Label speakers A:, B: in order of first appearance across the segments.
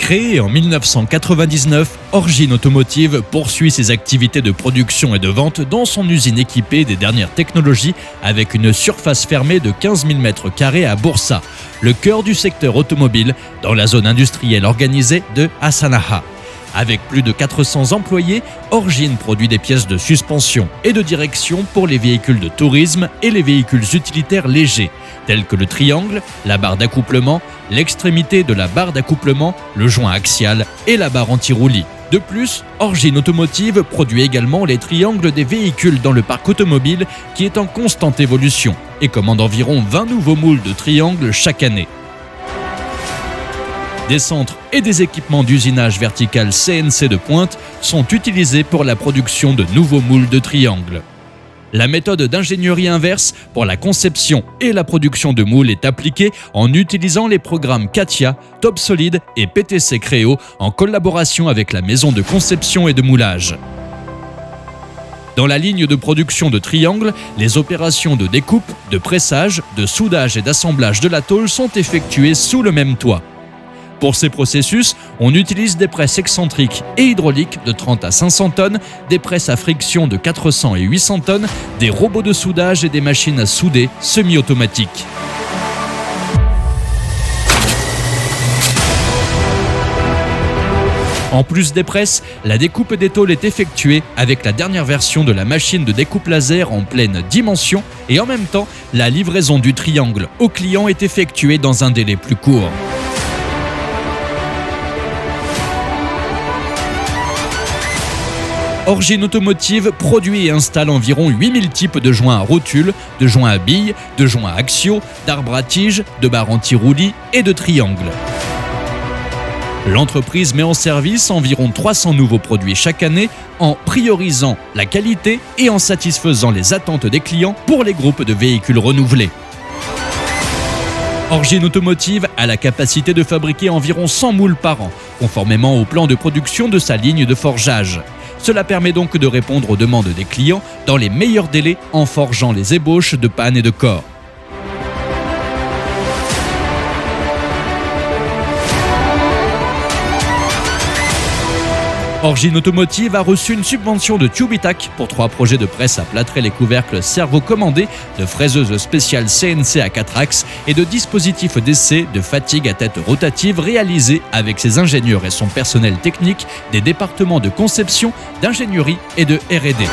A: Créée en 1999, Origine Automotive poursuit ses activités de production et de vente dans son usine équipée des dernières technologies avec une surface fermée de 15 000 m² à Bursa, le cœur du secteur automobile dans la zone industrielle organisée de Hasanaha. Avec plus de 400 employés, Origine produit des pièces de suspension et de direction pour les véhicules de tourisme et les véhicules utilitaires légers, tels que le triangle, la barre d'accouplement, l'extrémité de la barre d'accouplement, le joint axial et la barre anti-roulis. De plus, Origine Automotive produit également les triangles des véhicules dans le parc automobile qui est en constante évolution et commande environ 20 nouveaux moules de triangles chaque année. Des centres et des équipements d'usinage vertical CNC de pointe sont utilisés pour la production de nouveaux moules de triangles. La méthode d'ingénierie inverse pour la conception et la production de moules est appliquée en utilisant les programmes CATIA, TopSolid et PTC Creo en collaboration avec la maison de conception et de moulage. Dans la ligne de production de triangles, les opérations de découpe, de pressage, de soudage et d'assemblage de la tôle sont effectuées sous le même toit. Pour ces processus, on utilise des presses excentriques et hydrauliques de 30 à 500 tonnes, des presses à friction de 400 et 800 tonnes, des robots de soudage et des machines à souder semi-automatiques. En plus des presses, la découpe des tôles est effectuée avec la dernière version de la machine de découpe laser en pleine dimension et en même temps, la livraison du triangle au client est effectuée dans un délai plus court. Origine Automotive produit et installe environ 8000 types de joints à rotules, de joints à billes, de joints axiaux, d'arbres à tiges, de barres anti-roulis et de triangles. L'entreprise met en service environ 300 nouveaux produits chaque année en priorisant la qualité et en satisfaisant les attentes des clients pour les groupes de véhicules renouvelés. Origine Automotive a la capacité de fabriquer environ 100 moules par an, conformément au plan de production de sa ligne de forgeage. Cela permet donc de répondre aux demandes des clients dans les meilleurs délais en forgeant les ébauches de panne et de corps. Origine Automotive a reçu une subvention de TubeItac pour 3 projets de presse à plâtrer les couvercles servo-commandés, de fraiseuses spéciales CNC à 4 axes et de dispositifs d'essai de fatigue à tête rotative réalisés avec ses ingénieurs et son personnel technique des départements de conception, d'ingénierie et de R&D.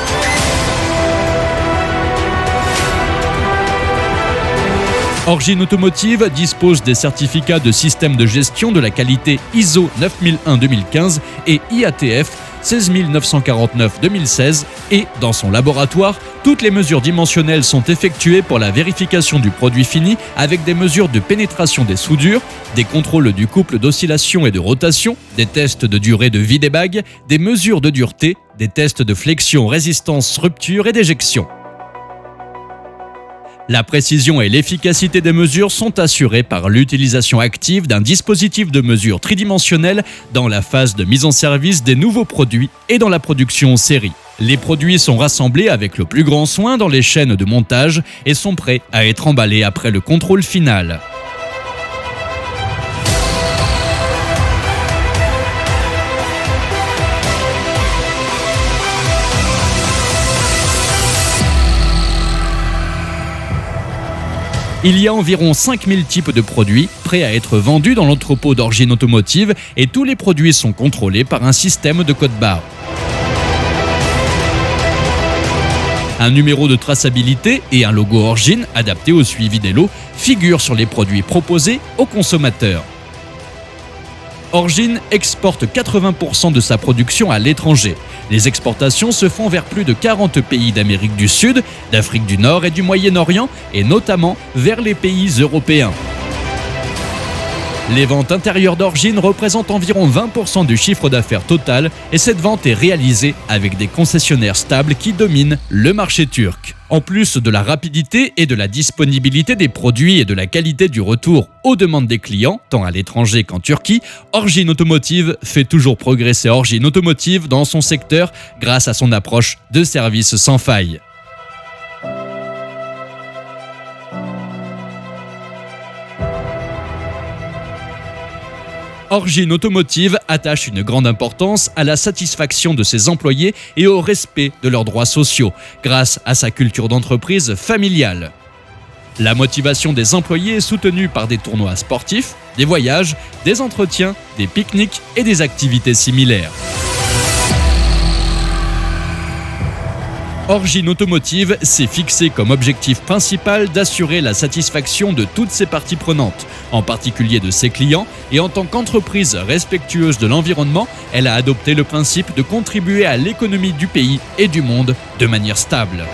A: Origine Automotive dispose des certificats de système de gestion de la qualité ISO 9001-2015 et IATF 16949-2016 et, dans son laboratoire, toutes les mesures dimensionnelles sont effectuées pour la vérification du produit fini avec des mesures de pénétration des soudures, des contrôles du couple d'oscillation et de rotation, des tests de durée de vie des bagues, des mesures de dureté, des tests de flexion, résistance, rupture et d'éjection. La précision et l'efficacité des mesures sont assurées par l'utilisation active d'un dispositif de mesure tridimensionnel dans la phase de mise en service des nouveaux produits et dans la production en série. Les produits sont rassemblés avec le plus grand soin dans les chaînes de montage et sont prêts à être emballés après le contrôle final. Il y a environ 5000 types de produits prêts à être vendus dans l'entrepôt d'Origine Automotive et tous les produits sont contrôlés par un système de code-barre. Un numéro de traçabilité et un logo Origine adapté au suivi des lots figurent sur les produits proposés aux consommateurs. Origine exporte 80% de sa production à l'étranger. Les exportations se font vers plus de 40 pays d'Amérique du Sud, d'Afrique du Nord et du Moyen-Orient, et notamment vers les pays européens. Les ventes intérieures d'Origine représentent environ 20% du chiffre d'affaires total et cette vente est réalisée avec des concessionnaires stables qui dominent le marché turc. En plus de la rapidité et de la disponibilité des produits et de la qualité du retour aux demandes des clients, tant à l'étranger qu'en Turquie, Origine Automotive fait toujours progresser Origine Automotive dans son secteur grâce à son approche de service sans faille. Origine Automotive attache une grande importance à la satisfaction de ses employés et au respect de leurs droits sociaux, grâce à sa culture d'entreprise familiale. La motivation des employés est soutenue par des tournois sportifs, des voyages, des entretiens, des pique-niques et des activités similaires. Origine Automotive s'est fixé comme objectif principal d'assurer la satisfaction de toutes ses parties prenantes, en particulier de ses clients, et en tant qu'entreprise respectueuse de l'environnement, elle a adopté le principe de contribuer à l'économie du pays et du monde de manière stable.